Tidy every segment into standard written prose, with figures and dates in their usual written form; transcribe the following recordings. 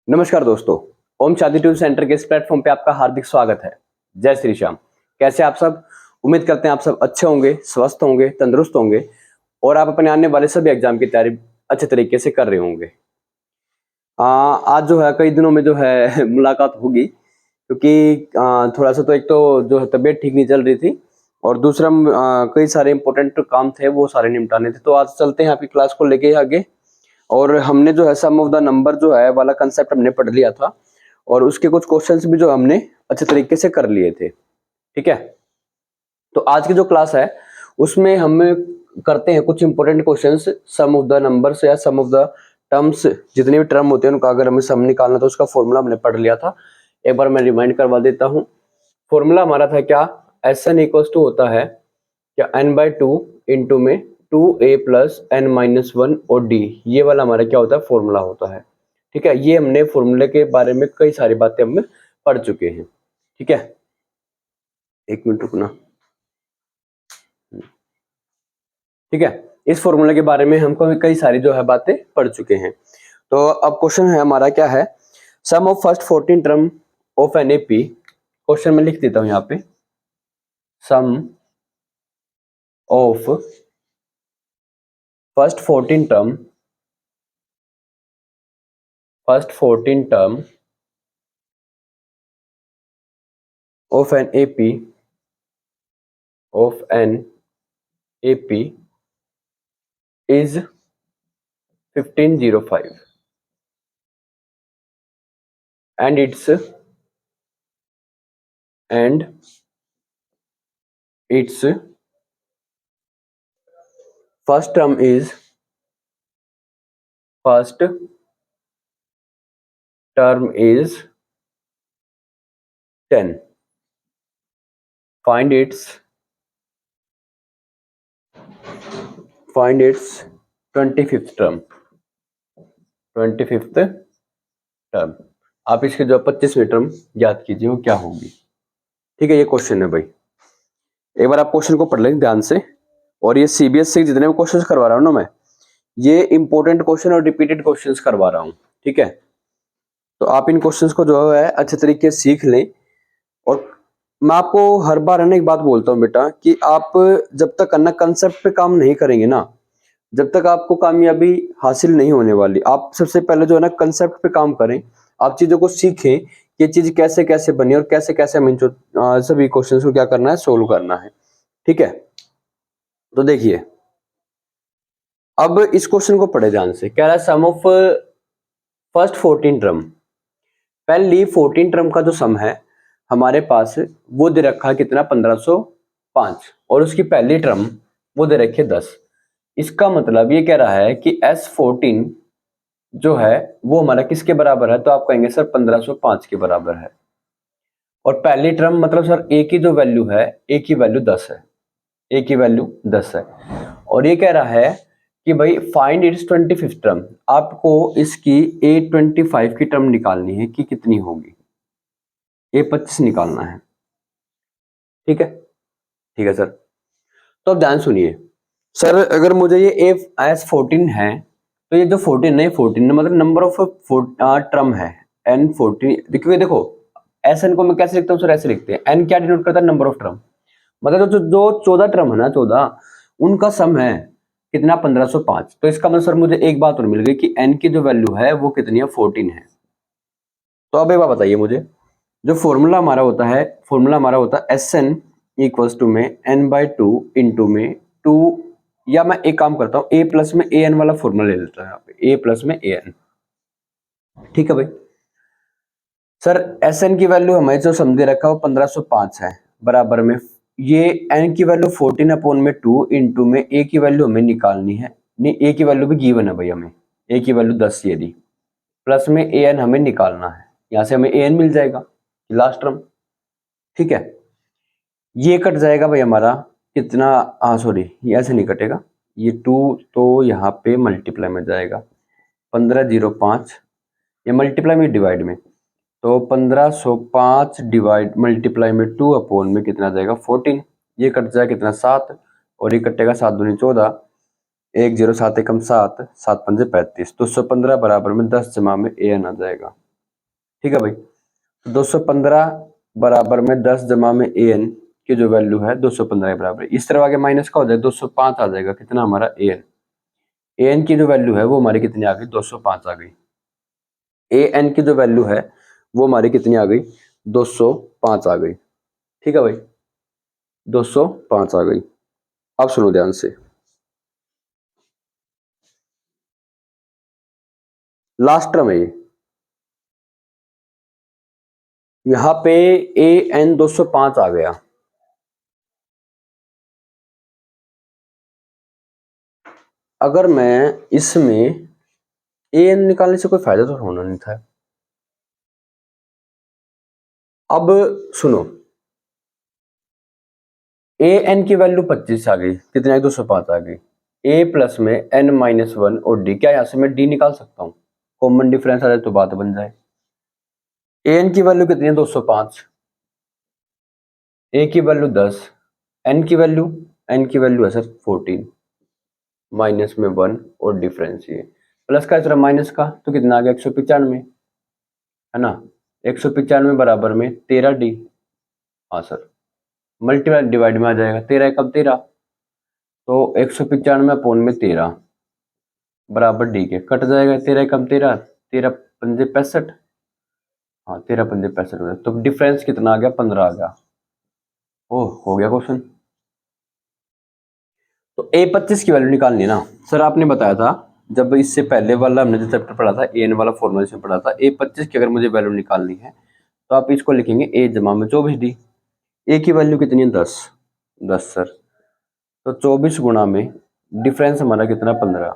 नमस्कार दोस्तों, ओम शादी ट्यूब सेंटर के इस प्लेटफॉर्म पे आपका हार्दिक स्वागत है। जय श्री श्याम। कैसे आप सब? उम्मीद करते हैं आप सब अच्छे होंगे, स्वस्थ होंगे, तंदुरुस्त होंगे और आप अपने आने वाले सभी एग्जाम की तैयारी अच्छे तरीके से कर रहे होंगे। आज जो है कई दिनों में जो है मुलाकात होगी क्योंकि थोड़ा सा तो एक तो जो है तबीयत ठीक नहीं चल रही थी और दूसरा कई सारे इंपॉर्टेंट काम थे वो सारे निपटाने थे। तो आज चलते हैं आपकी क्लास को लेके आगे। और हमने जो है सम ऑफ द नंबर जो है वाला कंसेप्ट हमने पढ़ लिया था और उसके कुछ क्वेश्चंस भी जो हमने अच्छे तरीके से कर लिए थे। ठीक है, तो आज की जो क्लास है उसमें हम करते हैं कुछ important questions sum of the numbers या सम ऑफ द टर्म्स। जितने भी टर्म होते हैं उनका अगर हमें सम निकालना तो उसका फॉर्मूला हमने पढ़ लिया था। एक बार मैं रिमाइंड करवा देता हूँ। फॉर्मूला हमारा था क्या? Sn इक्वल्स टू होता है क्या n/2 इंटू में 2a प्लस n-1 और d। ये वाला हमारा क्या होता है? फॉर्मूला होता है। ठीक है, ये हमने फॉर्मूले के बारे में कई सारी बातें हम पढ़ चुके हैं। ठीक है, एक मिनट रुकना। ठीक है, इस फॉर्मूले के बारे में हमको कई सारी जो है बातें पढ़ चुके हैं। तो अब क्वेश्चन है हमारा क्या है? Sum of first 14 term of an AP. Question में लिख देता हूं यहाँ पे, sum of first 14 term of an AP is 1505 and its first term is 10. Find its 25th term। आप इसके जो 25वीं टर्म याद कीजिए वो क्या होगी। ठीक है, ये क्वेश्चन है भाई। एक बार आप क्वेश्चन को पढ़ लें ध्यान से। और ये सीबीएसई जितने भी क्वेश्चंस करवा रहा हूँ ना मैं, ये इंपॉर्टेंट क्वेश्चन और रिपीटेड क्वेश्चंस करवा रहा हूँ। ठीक है, तो आप इन क्वेश्चंस को जो है अच्छे तरीके से सीख लें। और मैं आपको हर बार है ना एक बात बोलता हूँ बेटा कि आप जब तक अन्ना कंसेप्ट पे काम नहीं करेंगे ना, जब तक आपको कामयाबी हासिल नहीं होने वाली। आप सबसे पहले जो है ना कंसेप्ट पे काम करें, आप चीजों को सीखें कि ये चीज कैसे कैसे बनी और कैसे कैसे हमें सभी क्वेश्चंस को क्या करना है, सोल्व करना है। ठीक है, तो देखिए अब इस क्वेश्चन को पढ़े ध्यान से। कह रहा है सम ऑफ फर्स्ट 14 टर्म। पहली 14 टर्म का जो सम है हमारे पास वो दे रखा है कितना? 1505 और उसकी पहली टर्म वो दे रखी है 10। इसका मतलब ये कह रहा है कि S14 जो है वो हमारा किसके बराबर है? तो आप कहेंगे सर 1505 के बराबर है। और पहली टर्म मतलब सर a की जो वैल्यू है, a की वैल्यू 10 है, a की वैल्यू 10 है। और ये कह रहा है कि भाई फाइंड इट्स 25th टर्म। आपको इसकी A25 की टर्म निकालनी है कि कितनी होगी। A25 निकालना है। ठीक है सर। तो अब ध्यान सुनिए सर, अगर मुझे ये S14 है तो ये जो 14 है, 14 मतलब नंबर ऑफ टर्म है N14। क्योंकि देखो Sn को मैं कैसे लिखता हूँ सर? ऐसे लिखते हैं, N क्या डिनोट करता है? Number of term. मतलब जो 14 टर्म है ना, 14 उनका सम है कितना? 1505। तो इसका मतलब सर मुझे एक बात और मिल गई कि n की जो वैल्यू है वो कितनी है? 14 है। तो अब एक बात बताइए मुझे, जो फॉर्मूला हमारा होता है Sn इक्वल्स टू में n/2 इंटू में 2, या मैं एक काम करता हूँ a प्लस में an वाला फॉर्मूला ले लेता हूँ यहाँ पे, a प्लस में an। ठीक है भाई। सर Sn की वैल्यू हमें जो समझे रखा है वो 1505 है, बराबर में ये n की वैल्यू 14 अपॉन में 2 इंटू में a की वैल्यू हमें निकालनी है। नहीं, a की वैल्यू भी गिवन है भाई हमें, a की वैल्यू 10 ये दी, प्लस में an हमें निकालना है। यहाँ से हमें an मिल जाएगा लास्ट टर्म। ठीक है, ये कट जाएगा भाई हमारा कितना? सॉरी, ये ऐसे नहीं कटेगा, ये 2 तो यहाँ पे मल्टीप्लाई में जाएगा 1505, ये मल्टीप्लाई में डिवाइड में, तो 1505 डिवाइड मल्टीप्लाई में 2 अपॉन में कितना जाएगा? 14। ये कट जाएगा कितना? 7, और ये कटेगा 7 दूनी 14, 1 0 7 एकम 7, 7 पंजे 35, तो 115 बराबर में 10 जमा में an आ जाएगा। ठीक है भाई। तो 215 बराबर में 10 जमा में an की जो वैल्यू है 215 के बराबर, इस तरफ आगे माइनस का हो जाएगा 205 आ जाएगा, कितना हमारा an की जो वैल्यू है वो हमारी कितनी आ गई 205 आ गई। an की जो वैल्यू है वो हमारी कितनी आ गई 205 आ गई। ठीक है भाई, 205 आ गई। अब सुनो ध्यान से, लास्ट टर्म है ये, यहां पे an 205 आ गया। अगर मैं इसमें an निकालने से कोई फायदा तो होना नहीं था। अब सुनो, an की वैल्यू 25 आ गई, कितनी आई 205 आ गई। a प्लस में n-1 और d, क्या यहां से मैं d निकाल सकता हूं, कॉमन डिफरेंस आ जाए तो बात बन जाए। an की वैल्यू कितनी है 205, a की वैल्यू 10, n की वैल्यू है सर 14, माइनस में 1 और डिफरेंस ये प्लस का तरह माइनस का, तो कितना आ गया 195, है ना। 195 बराबर में 13d, हाँ सर, मल्टीप्लाई डिवाइड में आ जाएगा, 13 कब 13, तो 195 अपोन में 13 बराबर डी के, कट जाएगा 13 कम 13, 13 पंजे 65, हाँ 13 पंजे 65, तो डिफरेंस कितना आ गया 15 आ गया। ओह हो गया क्वेश्चन। तो a25 की वैल्यू निकालनी है ना सर, आपने बताया था जब इससे पहले वाला हमने जो चैप्टर पढ़ा था an वाला फॉर्मूला इसमें पढ़ा था, a25 की अगर मुझे वैल्यू निकालनी है तो आप इसको लिखेंगे a जमा में 24d। a की वैल्यू कितनी है 10, 10 सर, तो 24 गुणा में डिफरेंस हमारा कितना 15,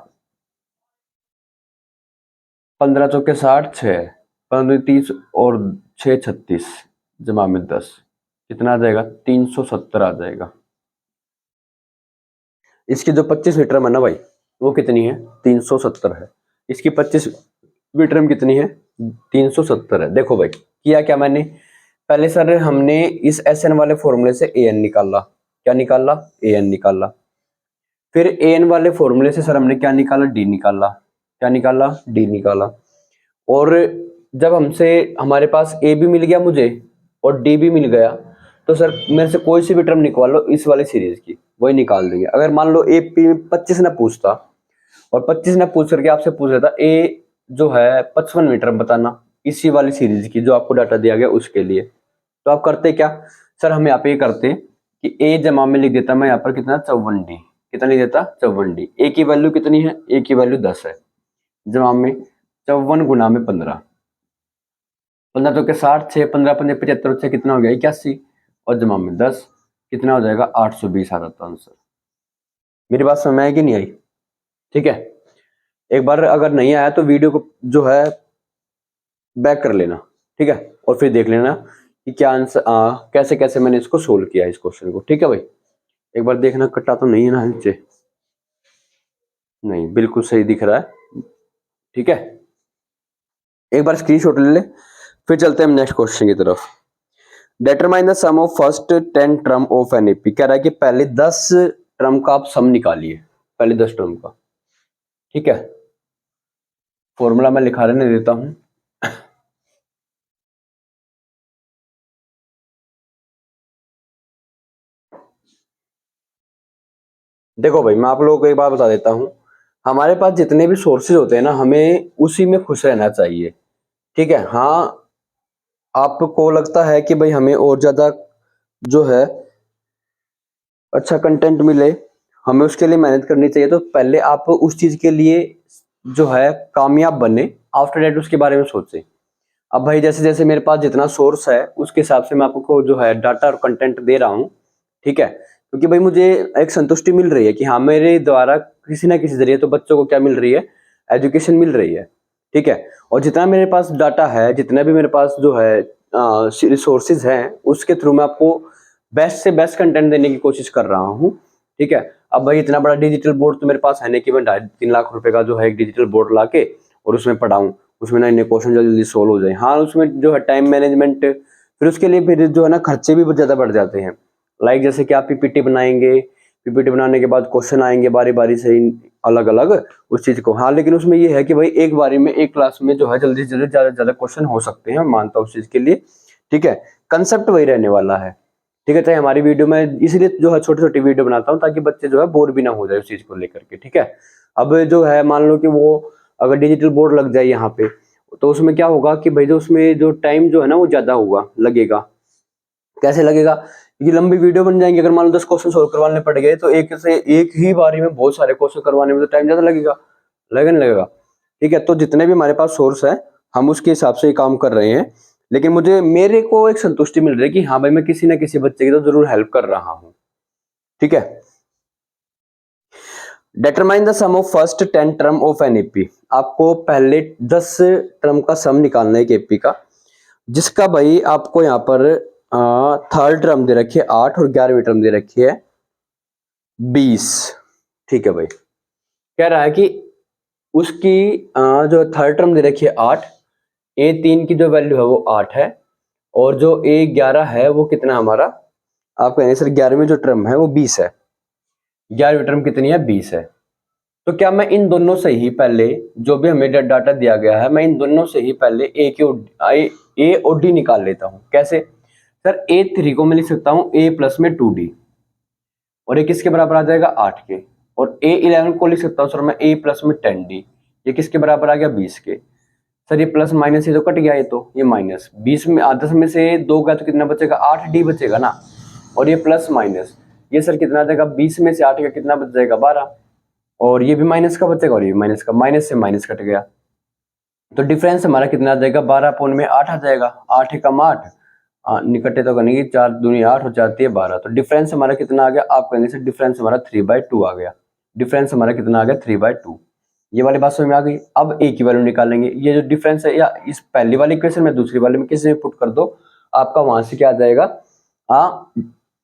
15 चौके 60, 6 15 30 और 6 36 जमा में 10, कितना आ जाएगा 370 आ जाएगा। इसकी जो 25वीं टर्म है ना भाई वो कितनी है 370 है, इसकी 25वीं टर्म कितनी है 370 है। देखो भाई किया क्या मैंने, पहले सर हमने इस SN वाले फॉर्मूले से an निकाला, क्या निकाला an निकाला, फिर an वाले फॉर्मूले से सर हमने क्या निकाला d निकाला, क्या निकाला d निकाला, और जब हमसे हमारे पास a भी मिल गया मुझे और d भी मिल गया, तो सर मेरे से कोई सी भी टर्म निकाल लो इस वाली सीरीज की, वही निकाल देंगे। अगर मान लो a 25 ना पूछता और 25 ना पूछ करके आपसे पूछ रहा था a जो है 55वीं टर्म बताना इसी वाली सीरीज की जो आपको डाटा दिया गया उसके लिए, तो आप करते क्या सर, हम यहाँ पे ये करते कि a जमा में लिख देता मैं यहाँ पर कितना 54d, कितना लिख देता 54d। a की वैल्यू कितनी है, a की वैल्यू 10 है, जमा में 54 गुना में 15, 15 तो के 60, 6 15 पंजे 75, 6 कितना हो गया 81, और जमा में 10 कितना हो जाएगा 820 आ जाता आंसर। मेरी बात समझ में आई कि नहीं आई? ठीक है, एक बार अगर नहीं आया तो वीडियो को जो है बैक कर लेना, ठीक है, और फिर देख लेना कि क्या आंसर कैसे कैसे मैंने इसको सोल्व किया इस क्वेश्चन को। ठीक है भाई, एक बार देखना कटा तो नहीं है ना नीचे, नहीं बिल्कुल सही दिख रहा है। ठीक है, एक बार स्क्रीनशॉट ले ले, फिर चलते हैं हम नेक्स्ट क्वेश्चन की तरफ। Determine the sum of first 10 term of an AP, कह रहा है कि पहले 10 टर्म का आप सम निकालिए, पहले 10 टर्म का। ठीक है, फॉर्मूला मैं लिखा रहने देता हूं, देखो भाई मैं आप लोगों को एक बात बता देता हूं, हमारे पास जितने भी सोर्सेज होते हैं ना हमें उसी में खुश रहना चाहिए। ठीक है, हाँ आपको लगता है कि भाई हमें और ज्यादा जो है अच्छा कंटेंट मिले, हमें उसके लिए मेहनत करनी चाहिए, तो पहले आप उस चीज के लिए जो है कामयाब बने, आफ्टर दैट उसके बारे में सोचें। अब भाई जैसे जैसे मेरे पास जितना सोर्स है उसके हिसाब से मैं आपको जो है डाटा और कंटेंट दे रहा हूँ। ठीक है, क्योंकि भाई मुझे एक संतुष्टि मिल रही है कि हाँ मेरे द्वारा किसी ना किसी जरिए तो बच्चों को क्या मिल रही है, एजुकेशन मिल रही है। ठीक है, और जितना मेरे पास डाटा है, जितना भी मेरे पास जो है रिसोर्सेज हैं, उसके थ्रू मैं आपको बेस्ट से बेस्ट कंटेंट देने की कोशिश कर रहा हूँ। ठीक है, अब भाई इतना बड़ा डिजिटल बोर्ड तो मेरे पास है नहीं कि मैं 2.5-3 लाख रुपए का जो है एक डिजिटल बोर्ड ला के और उसमें पढ़ाऊँ, उसमें ना इन्हें क्वेश्चन जल्दी जल्दी सोल्व हो जाए। हाँ उसमें जो है टाइम मैनेजमेंट, फिर उसके लिए फिर जो है ना खर्चे भी बहुत ज़्यादा बढ़ जाते हैं। लाइक जैसे कि आप पीपीटी बनाएंगे, पीपीटी बनाने के बाद क्वेश्चन आएंगे बारी बारी से अलग अलग उस चीज को। हाँ, लेकिन उसमें ये है कि भाई एक बारी में एक क्लास में जो है जल्दी से जल्दी ज्यादा से ज्यादा क्वेश्चन हो सकते हैं, मानता हूँ उस चीज के लिए। ठीक है, कंसेप्ट वही रहने वाला है। ठीक है, चाहे हमारी वीडियो में इसीलिए जो है छोटी छोटी वीडियो बनाता हूँ ताकि बच्चे जो है बोर भी ना हो जाए उस चीज को लेकर के। ठीक है, अब जो है मान लो कि वो अगर डिजिटल बोर्ड लग जाए यहाँ पे, तो उसमें क्या होगा कि भाई जो उसमें जो टाइम जो है ना वो ज्यादा होगा लगेगा। कैसे लगेगा? ये लंबी वीडियो बन जाएंगी। अगर मान लो 10 क्वेश्चन सोल्व करवाने पड़ गए तो एक से एक ही बारी में बहुत सारे क्वेश्चन करवाने में तो टाइम ज्यादा लगेगा, लगेगा। ठीक है, तो जितने भी हमारे पास सोर्स है हम उसके हिसाब से ही काम कर रहे हैं, लेकिन मेरे को एक संतुष्टि मिल रही है कि हाँ भाई मैं किसी ना किसी बच्चे की तो जरूर हेल्प कर रहा हूँ। ठीक है, determine the sum of first 10 term of an AP. आपको पहले 10 टर्म का सम निकालना है एक एपी का, जिसका भाई आपको यहाँ पर थर्ड टर्म दे रखी है 8 और 11वीं टर्म दे रखी है 20। ठीक है भाई, कह रहा है कि उसकी जो थर्ड टर्म दे रखी है 8, A3 की जो वैल्यू है वो 8 है, और जो A11 है वो कितना हमारा, आप कहेंगे सर 11वीं जो टर्म है वो 20 है। 11वीं टर्म कितनी है? 20 है। तो क्या मैं इन दोनों से ही पहले जो भी हमें डाटा दिया गया है, मैं इन दोनों से ही पहले ए और डी निकाल लेता हूं। कैसे सर? A3 को मैं लिख सकता हूं A प्लस में 2D, और ये किसके बराबर आ जाएगा? 8 के। और A11 को लिख सकता हूं सर मैं A प्लस में 10D, ये किसके बराबर आ गया? 20 के। सर ये प्लस माइनस ये तो कट गया, ये तो ये माइनस 20 में 10 में से 2 गया तो कितना बचेगा? 8D बचेगा ना। और ये प्लस माइनस ये सर कितना आ जाएगा? 20 में से 8 का कितना बच जाएगा? 12। और ये भी माइनस का बचेगा और ये माइनस का, माइनस से माइनस कट गया, तो डिफरेंस हमारा कितना आ जाएगा? 12 पौन में 8 आ जाएगा। 8 एकम 8, निकटे तो करने की 4 दूनी 8 और 4 3 12, तो डिफरेंस हमारा कितना आ गया? आप कहेंगे से डिफरेंस हमारा 3/2 आ गया। डिफरेंस हमारा कितना आ गया? 3/2। ये वाली बात समझ में आ गई। अब ए की वैल्यू निकालेंगे। ये जो डिफरेंस है या इस पहली वाली इक्वेशन में दूसरी वाली में किसी में पुट कर दो, आपका वहां से क्या आ जाएगा?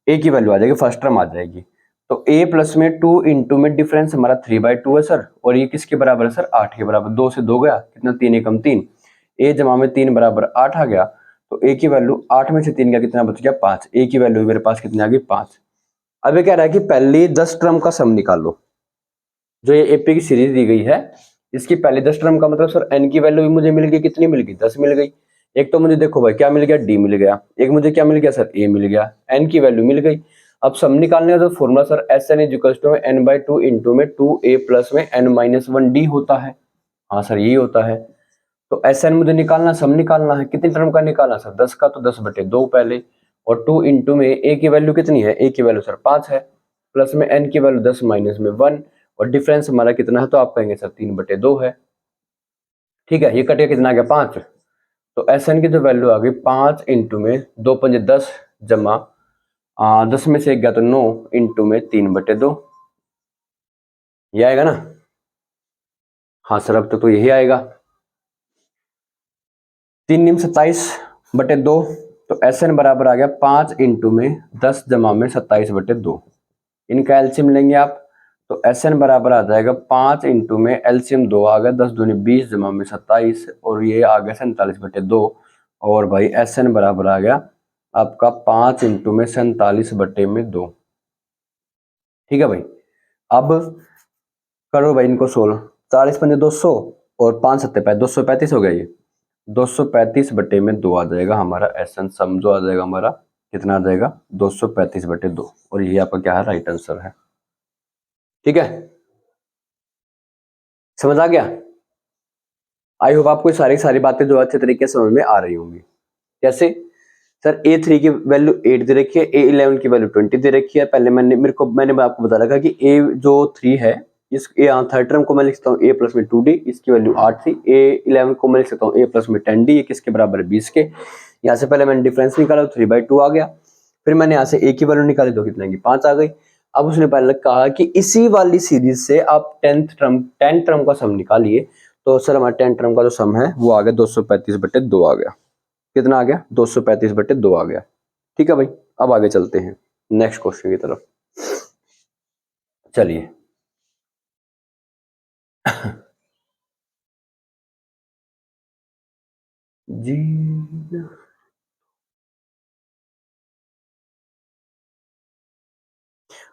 ए की वैल्यू आ जाएगी, फर्स्ट टर्म आ जाएगी। तो a प्लस में 2 इंटू में डिफरेंस हमारा 3/2 है सर, और ये किसके बराबर है सर? 8 के बराबर। 2 से 2 गया, कितना? 3 एकम 3, a जमा में 3 बराबर 8 आ गया। तो a की वैल्यू 8 में से 3 का कितना बच गया? 5। a की वैल्यू मेरे पास कितनी आ गई? 5। अब ये कह रहा है कि पहली 10 टर्म का सम निकालो। जो ये एपी की सीरीज दी गई है इसकी पहले 10 टर्म का मतलब सर एन की वैल्यू भी मुझे मिल गई, कितनी मिल गई? 10 मिल गई। एक तो मुझे देखो भाई क्या मिल गया? डी मिल गया। एक मुझे क्या मिल गया सर? ए मिल गया। एन की वैल्यू मिल गई। अब सम निकालने का जो formula sir S N is equal to n/2 into में 2a प्लस में n-1d होता है। हाँ सर यही होता है। तो एस एन मुझे निकालना, सम निकालना है। कितनी टर्म का निकालना सर? 10 का, तो 10/2 पहले, और 2 इंटू में ए की वैल्यू कितनी है? ए की वैल्यू सर 5 है, प्लस में एन की वैल्यू 10 माइनस में 1, और डिफरेंस हमारा कितना है? तो आप कहेंगे सर 3/2 है। ठीक है, ये कटेगा कितना आ गया? 5। तो एस एन की जो वैल्यू आ गई 5 इंटू में 2 पंजे 10 जमा 10 में से 1 गया तो 9 इंटू में 3/2, ये आएगा ना? हाँ सर अब तो यही आएगा। 3 निम 27/2, तो एस एन बराबर आ गया 5 इंटू में 10 जमा में 27/2। इनका एलसीएम लेंगे आप, तो एस एन बराबर आ जाएगा 5 इंटू में एलसीएम 2 आ गया 10 दूनी 20 जमा में 27, और ये आ गया 47/2। और भाई एस एन बराबर आ गया आपका 5 इंटू में 47/2। ठीक है भाई, अब करो भाई इनको सोल्व। 40 पंजे 200 और 5 सत्ते 235 हो गया। ये 235/2 आ जाएगा हमारा एस एन सम, जो आ जाएगा हमारा कितना आ जाएगा? 235/2, और ये आपका क्या है? राइट आंसर है। ठीक है, समझ आ गया? आई होप आपको सारी बातें जो अच्छे तरीके से समझ में आ रही होंगी। कैसे सर? A3 की वैल्यू 8 दे रखी है, A11 की वैल्यू 20 दे रखी है। पहले मैंने आपको बता रखा कि A जो 3 है, इस थर्ड टर्म को मैं लिख सकता हूँ A प्लस में 2D, इसकी वैल्यू 8 थी। A11 को मैं लिख सकता हूँ A प्लस में 10D, ये किसके बराबर है? 20 के। यहाँ से पहले मैंने डिफरेंस निकाला, 3/2 आ गया। फिर मैंने यहाँ से A की वैल्यू निकाली तो कितना की? 5 आ गई। अब उसने पहले कहा कि इसी वाली सीरीज से आप 10 टर्म का सम निकालिए। तो सर हमारा 10 टर्म का जो सम है वो आ गया 235/2 आ गया। कितना आ गया? 235/2 आ गया। ठीक है भाई, अब आगे चलते हैं नेक्स्ट क्वेश्चन की तरफ। चलिए जी,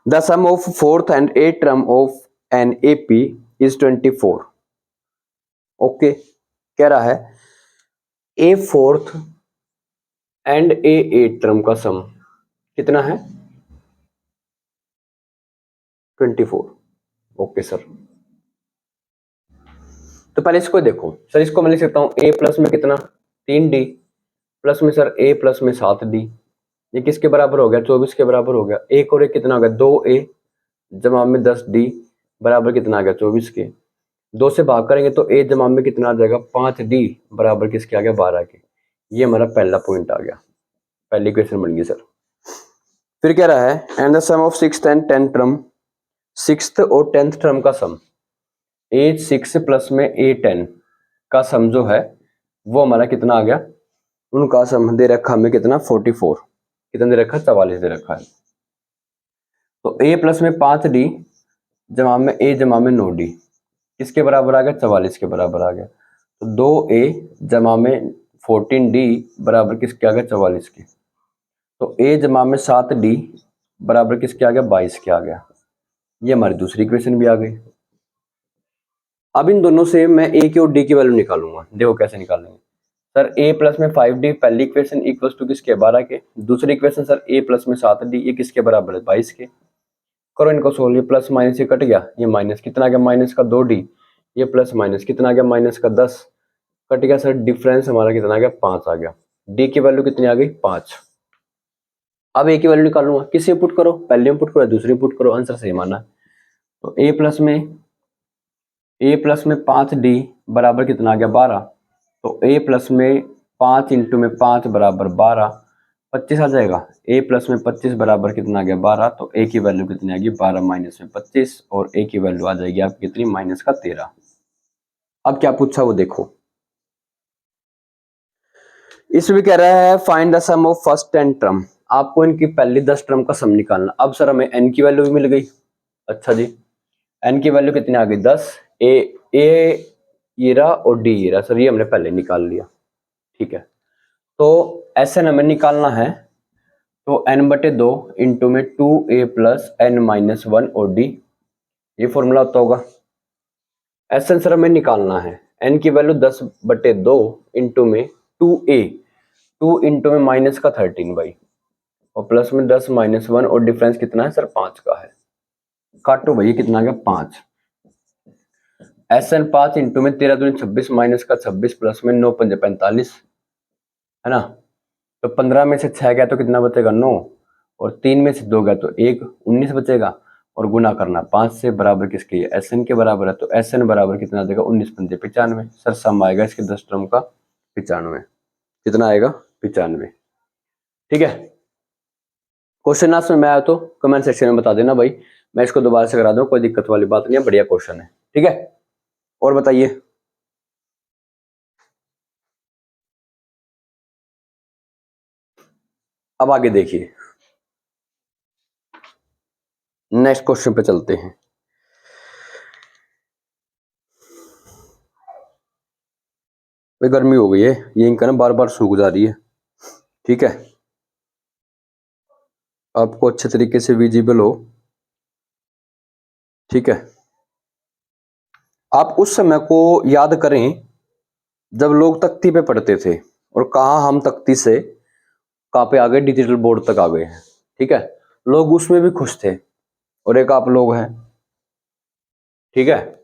the sum of fourth and eight term of an AP is 24। Okay, कह रहा है A fourth and A eight term का सम कितना है? 24। ओके सर, तो पहले इसको देखो सर, इसको मैं लिख सकता हूँ ए प्लस में कितना 3d प्लस में सर ए प्लस में 7d, ये किसके बराबर हो गया? 24 के बराबर हो गया। एक और एक कितना हो गया? 2a जमा में 10d बराबर कितना आ गया? 24 के। 2 से भाग करेंगे तो a जमा में कितना आ जाएगा? 5d बराबर किसके आ गया? 12 के। ये हमारा पहला पॉइंट आ गया, पहली क्वेश्चन बन गई सर। फिर कह रहा है and the sum of sixth and 10th term, sixth और 10th टर्म का सम a6 प्लस में a10 का सम जो है वो हमारा कितना आ गया? उनका सम दे रखा हमें कितना? 44। कितना दे रखा? 44 दे रखा है। तो a प्लस में 5d जमा में a जमा में 9d किसके बराबर आ गया? 44 के बराबर आ गया। तो 2a जमा में 14d बराबर किसके आ गया? 44 के। तो a जमा में 7d बराबर किसके आ गया? 22 के आ गया। ये हमारी दूसरी इक्वेशन भी आ गई। अब इन दोनों से मैं a की और d की वैल्यू निकालूंगा। देखो कैसे निकालेंगे सर। a प्लस में 5d पहली इक्वेशन इक्वल टू किसके? 12 के। दूसरी इक्वेशन सर a प्लस में 7d ये किसके बराबर है? 22 के। करो इनको सोल्व। ये प्लस माइनस ये कट गया, ये माइनस कितना आ गया? माइनस का 2d, ये प्लस माइनस कितना आ गया? माइनस का 10 कट गया सर। डिफरेंस हमारा कितना आ गया? 5 आ गया। d की वैल्यू कितनी आ गई? 5। अब a की वैल्यू निकालूंगा। किसे पुट करो? पहले में पुट करो, दूसरी पुट करो, आंसर सही माना। तो a प्लस में 5d बराबर कितना आ गया? 12। तो a प्लस में 5 इंटू में 5 बराबर 12, 25 आ जाएगा। a प्लस में 25 बराबर कितना आ गया? 12। तो a की वैल्यू कितनी आएगी? 12 माइनस में 25 और a की वैल्यू आ जाएगी आपकी कितनी? माइनस का 13। अब क्या पूछा वो देखो। इसमें कह रहा है find the sum of first 10 term, आपको इनकी पहली 10 टर्म का सम निकालना। अब सर हमें n की वैल्यू भी मिल गई। अच्छा जी, n की वैल्यू कितनी आ गई? 10। a ये रहा और d ये रहा सर, ये हमने पहले निकाल लिया। ठीक है, तो Sn हमें निकालना है। तो n/2 इंटू में 2a प्लस n माइनस 1 और d, ये फॉर्मूला होता होगा। Sn सर हमें निकालना है, n की वैल्यू 10/2 इंटू में 2a, 2 इंटू में माइनस का 13 बाई और प्लस में 10 माइनस 1 और डिफरेंस कितना है सर? 5 का है। काटो भाई, कितना आ गया? 5। Sn 5 इंटू में 13 दूनी 26 माइनस का 26 प्लस में 9 पंजे 45 है ना। तो 15 में से 6 गया तो कितना बचेगा? 9 और 3 में से 2 गया तो 1, 19 बचेगा और गुना करना 5 से बराबर किसके? Sn के बराबर है। तो Sn बराबर कितना देगा? 19 पंजे 95 सर, सम आएगा इसके 10 टर्म का 95। कितना आएगा? 95। ठीक है, क्वेश्चन ना समझ में आया तो कमेंट सेक्शन में बता देना भाई, मैं इसको दोबारा से करा दूं, कोई दिक्कत वाली बात नहीं है, बढ़िया क्वेश्चन है। ठीक है, और बताइए। अब आगे देखिए, नेक्स्ट क्वेश्चन पे चलते हैं। भाई गर्मी हो गई है, ये इनका ना बार बार सूख जा रही है। ठीक है, आपको अच्छे तरीके से विजिबल हो। ठीक है, आप उस समय को याद करें जब लोग तख्ती पे पढ़ते थे और कहा हम तख्ती से कहाँ पे आ गए? डिजिटल बोर्ड तक आ गए हैं। ठीक है, लोग उसमें भी खुश थे और एक आप लोग हैं। ठीक है,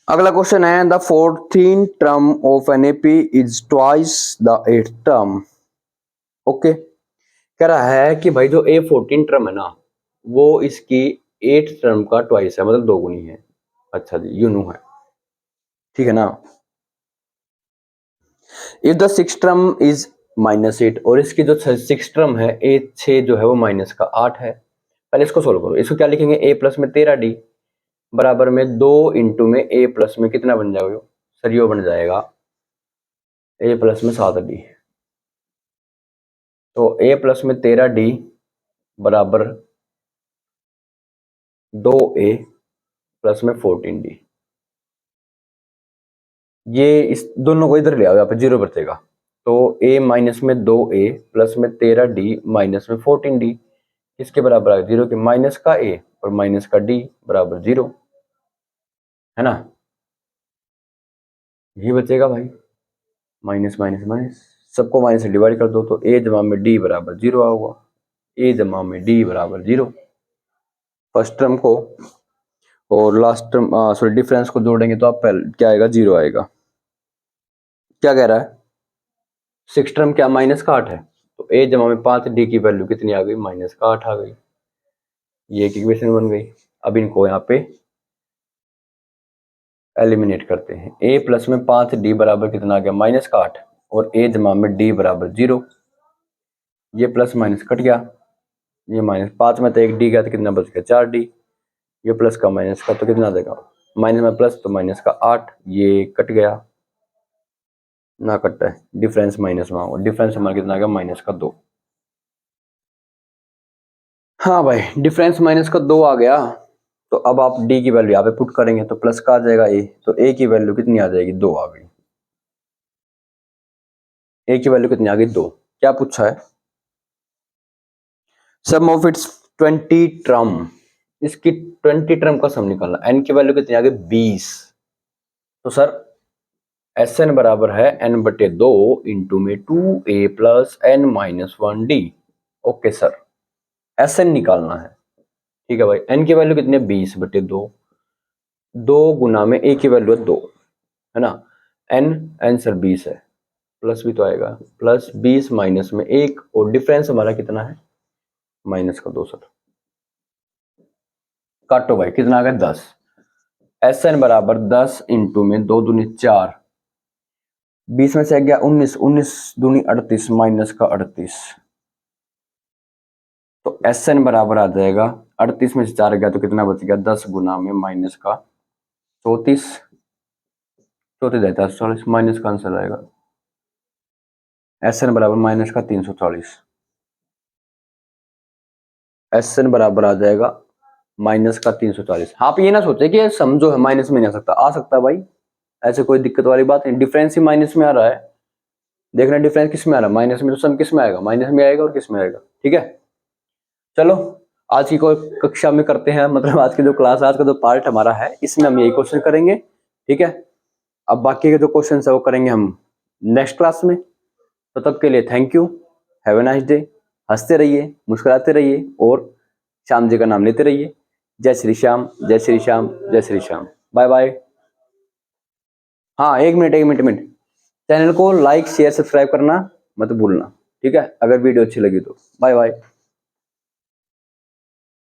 अगला क्वेश्चन है the 14th term of an AP is twice the 8th term. Okay, कह रहा है कि भाई जो A14 टर्म है ना वो इसकी 8th टर्म का ट्वाइस है, मतलब दोगुनी है। अच्छा जी, यूनू है। ठीक है ना। If the 6th term is -8 और इसकी जो 6th टर्म है A6 जो है वो माइनस का 8 है। पहले इसको सोल्व करो। इसको क्या लिखेंगे? a प्लस में 13d बराबर में 2 इंटू में a प्लस में कितना बन जाएगा सर? यो बन जाएगा a प्लस में 7d। तो a प्लस में 13d बराबर 2a प्लस में 14d, ये इस दोनों को इधर ले आओ, यहाँ पे 0 बचेगा। तो a माइनस में 2a प्लस में 13d माइनस में 14d किसके बराबर आएगा? 0 के। माइनस का a और माइनस का d बराबर 0, है ना। ये बचेगा भाई, माइनस माइनस माइनस, सबको माइनस से डिवाइड कर दो तो a जमा में d बराबर 0 आऊगा। a जमा में d बराबर 0, फर्स्ट टर्म को और लास्ट टर्म सॉरी डिफरेंस को जोड़ेंगे तो आप पहले क्या आएगा? 0 आएगा। क्या कह रहा है? 6 टर्म क्या माइनस का 8 है, तो a जमा में 5d की वैल्यू कितनी आ गई? माइनस का 8 आ गई। ये एक इक्वेशन बन गई। अब इनको यहाँ पे एलिमिनेट करते हैं। a प्लस में 5d बराबर कितना आ गया? माइनस का 8, और a जमा में d बराबर 0। ये प्लस माइनस कट गया, ये माइनस 5 में तो एक d गया तो कितना बच गया? 4d। ये प्लस का माइनस का तो कितना देगा? माइनस में प्लस तो माइनस का 8, ये कट गया ना, कटता है, डिफरेंस माइनस में होगा। डिफरेंस हमारा कितना आ गया? माइनस का 2। हाँ भाई, डिफरेंस माइनस का 2 आ गया। तो अब आप d की वैल्यू यहाँ पे पुट करेंगे तो प्लस का आ जाएगा a, तो a की वैल्यू कितनी आ जाएगी? 2 आ गई। a की वैल्यू कितनी आ गई? 2। क्या पूछा है? सम ऑफ इट्स 20 टर्म, इसकी 20 टर्म का सम निकालना। n की वैल्यू कितनी आ गई? 20। तो सर Sn बराबर है n बटे 2 इंटू में 2a plus n minus 1d। Okay sir, Sn निकालना है। ठीक है भाई, n की वैल्यू कितनी है? 20 बटे 2, 2 गुना में a की वैल्यू है 2, है ना। n सर 20 है, प्लस भी तो आएगा, प्लस 20 माइनस में 1, और डिफरेंस हमारा कितना है? माइनस का 2 सर। काटो भाई, कितना आ गया? 10। Sn बराबर 10 इंटू में 2 दूनी 4, 20 में से गया 19, 19 दूनी 38 माइनस का 38। तो Sn बराबर आ जाएगा 38 में से 4 गया तो कितना बच गया? 10 गुना में माइनस का 34, 34 40 माइनस का आंसर आएगा। Sn बराबर माइनस का 340। Sn बराबर आ जाएगा माइनस का 340। आप ये ना सोचे कि सम जो है माइनस में नहीं आ सकता भाई, ऐसे कोई दिक्कत वाली बात नहीं। डिफरेंस ही माइनस में आ रहा है, देखना डिफरेंस किस में आ रहा है? माइनस में। तो सम किस में आएगा? माइनस में आएगा। और किस में आएगा? ठीक है, चलो आज की कोई कक्षा में करते हैं, मतलब आज की जो क्लास, आज का जो पार्ट हमारा है, इसमें हम यही क्वेश्चन करेंगे। ठीक है, अब बाकी के जो क्वेश्चन है वो करेंगे हम नेक्स्ट क्लास में। तो तब के लिए thank you, have a nice day. हंसते रहिए, मुस्कुराते रहिए और श्याम जी का नाम लेते रहिए। जय श्री श्याम, जय श्री श्याम, जय श्री श्याम। Bye bye. हाँ, एक मिनट एक मिनट मिनट, चैनल को लाइक शेयर सब्सक्राइब करना मत भूलना। ठीक है, अगर वीडियो अच्छी लगी तो। Bye bye.